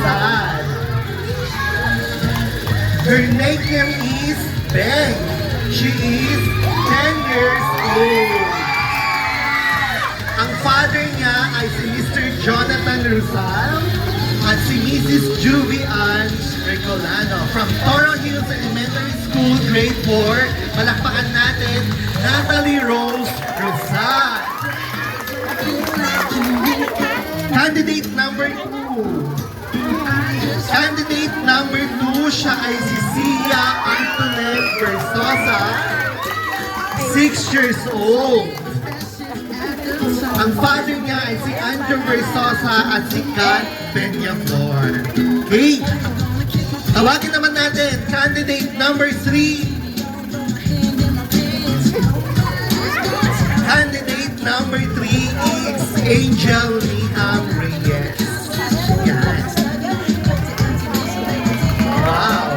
Rizal. Her nickname is Beng. She is 10 years old. Ang father niya ay si Mr. Jonathan Rizal at si Mrs. Juvie Ann Recolano from Toro Hills Elementary School, Grade 4. Palakpakan natin, Natalie Rose Rizal. Candidate number 2. Candidate number 2, siya ay si Sia Antoinette Versosa, 6 years old. Ang father niya ay si Andrew Versosa at si Kat Peñaflor. Okay. Tawagin naman natin, candidate number 3. Candidate number 3 is Angel Liham Reyes. Yan. Wow.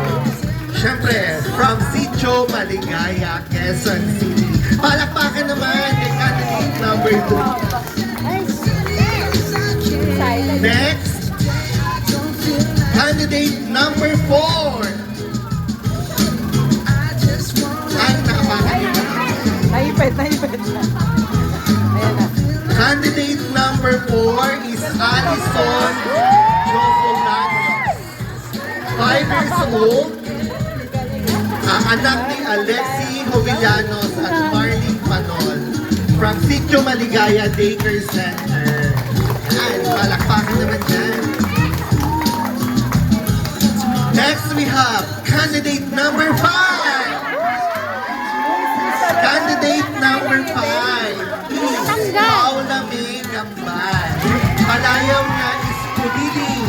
Siyempre, from Sitio Maligaya, Quezon City. Palakpakan naman kay candidate number 2. Next, candidate number 4. Ay, nakapakan niyo na. Naipit na. Ayan na. Candidate number 4 is Alison Jopolanos. 5 years old. Anak ni Alexi Jovellanos at Marlene Panol from Sitio Maligaya Daycare Center. Yan, palakpakan naman yan. Next we have candidate number 5. Candidate number 5 is Paula May Gamban. Palayaw niya is Pulili,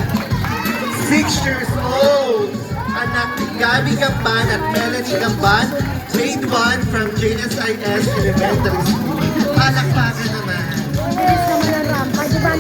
6 years old. Anak ni Gabi Gamban at Melanie Gamban, grade 1 from JSIS Elementary School.